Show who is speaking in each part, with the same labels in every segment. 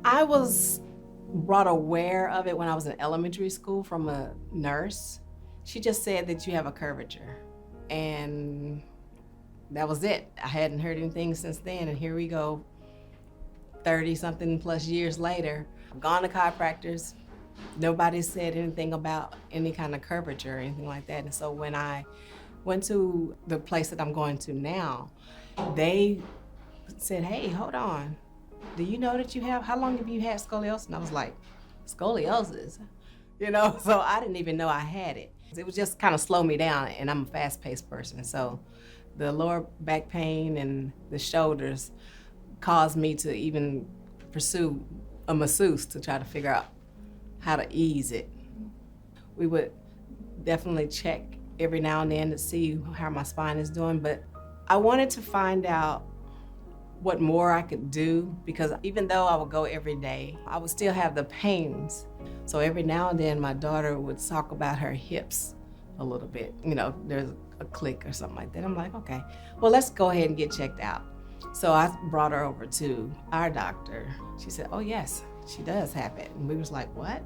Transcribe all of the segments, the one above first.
Speaker 1: I was brought aware of it when I was in elementary school from a nurse. She just said that you have a curvature, and that was it. I hadn't heard anything since then, and here we go, 30 something plus years later. I've gone to chiropractors. Nobody said anything about any kind of curvature or anything like that. And so when I went to the place that I'm going to now, they said, "Hey, hold on. Do you know that how long have you had scoliosis?" And I was like, "Scoliosis?" So I didn't even know I had it. It would just kind of slow me down, and I'm a fast-paced person. So the lower back pain and the shoulders caused me to even pursue a masseuse to try to figure out how to ease it. We would definitely check every now and then to see how my spine is doing, but I wanted to find out what more I could do, because even though I would go every day, I would still have the pains. So every now and then my daughter would talk about her hips a little bit. There's a click or something like that. I'm like, okay, well, let's go ahead and get checked out. So I brought her over to our doctor. She said, "Oh yes, she does have it." And we was like, "What?"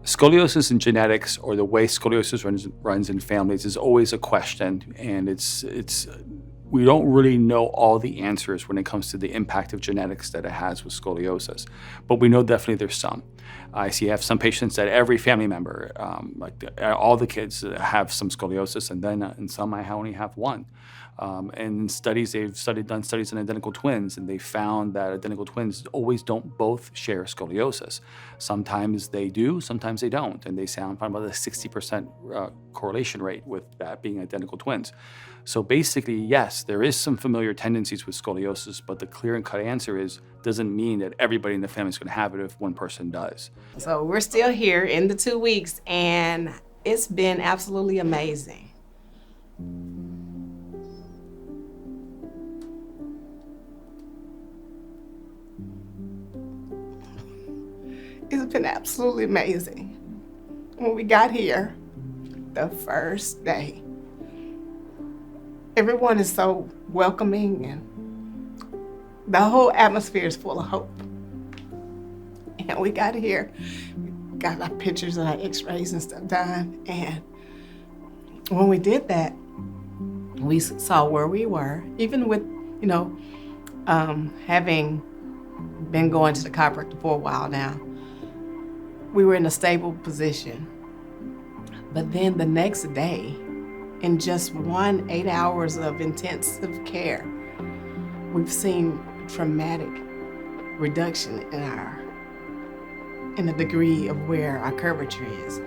Speaker 2: Scoliosis and genetics, or the way scoliosis runs in families, is always a question, and we don't really know all the answers when it comes to the impact of genetics that it has with scoliosis, but we know definitely there's some. I have some patients that every family member, all the kids have some scoliosis, and then in some I only have one. And they've done studies on identical twins, and they found that identical twins always don't both share scoliosis. Sometimes they do, sometimes they don't, and they found about a 60% correlation rate with that being identical twins. So basically, yes, there is some familiar tendencies with scoliosis, but the clear and cut answer doesn't mean that everybody in the family is going to have it if one person does.
Speaker 1: So we're still here in the 2 weeks, and it's been absolutely amazing. It's been absolutely amazing. When we got here, the first day, everyone is so welcoming, and the whole atmosphere is full of hope. And we got here, we got our pictures and our x-rays and stuff done, and when we did that, we saw where we were, even with, having been going to the chiropractor for a while now. We were in a stable position. But then the next day, in just 8 hours of intensive care, we've seen dramatic reduction in the degree of where our curvature is.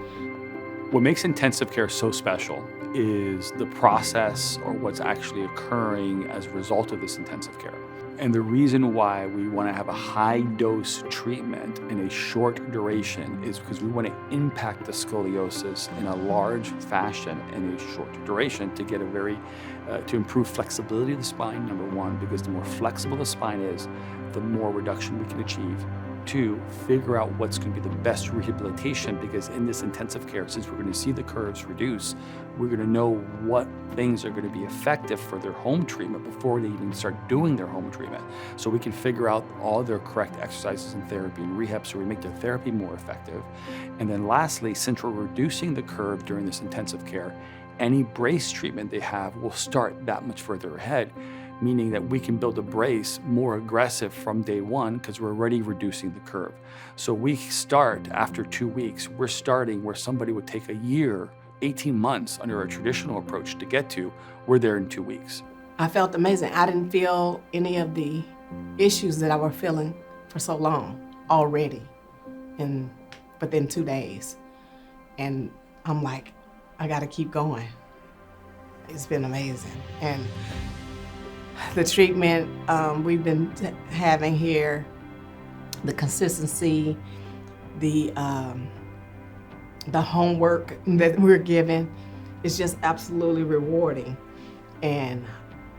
Speaker 2: What makes intensive care so special is the process, or what's actually occurring as a result of this intensive care. And the reason why we want to have a high dose treatment in a short duration is because we want to impact the scoliosis in a large fashion in a short duration to get to improve flexibility of the spine, number one, because the more flexible the spine is, the more reduction we can achieve. Two, figure out what's going to be the best rehabilitation, because in this intensive care, since we're going to see the curves reduce, we're going to know what things are going to be effective for their home treatment before they even start doing their home treatment. So we can figure out all their correct exercises and therapy and rehab, so we make their therapy more effective. And then lastly, since we're reducing the curve during this intensive care, any brace treatment they have will start that much further ahead, meaning that we can build a brace more aggressive from day one because we're already reducing the curve. So we start after 2 weeks, we're starting where somebody would take a year, 18 months under a traditional approach to get to, we're there in 2 weeks.
Speaker 1: I felt amazing. I didn't feel any of the issues that I were feeling for so long already within 2 days. And I'm like, I gotta keep going. It's been amazing. And the treatment we've been having here, the consistency, the homework that we're given is just absolutely rewarding, and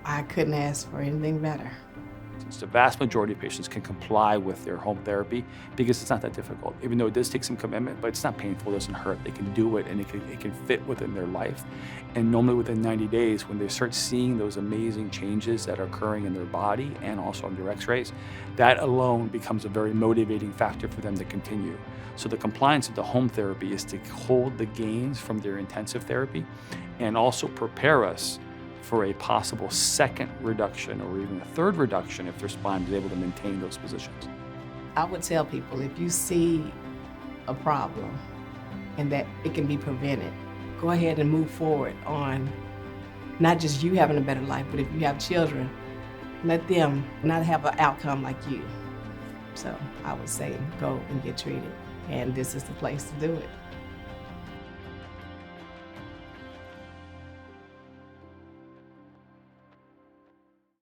Speaker 1: I couldn't ask for anything better.
Speaker 2: patients, the vast majority of patients can comply with their home therapy because it's not that difficult. Even though it does take some commitment, but it's not painful, it doesn't hurt. They can do it and it can fit within their life. And normally within 90 days, when they start seeing those amazing changes that are occurring in their body and also on their x-rays, that alone becomes a very motivating factor for them to continue. So the compliance of the home therapy is to hold the gains from their intensive therapy and also prepare us for a possible second reduction or even a third reduction if their spine is able to maintain those positions.
Speaker 1: I would tell people, if you see a problem and that it can be prevented, go ahead and move forward on not just you having a better life, but if you have children, let them not have an outcome like you. So I would say go and get treated, and this is the place to do it.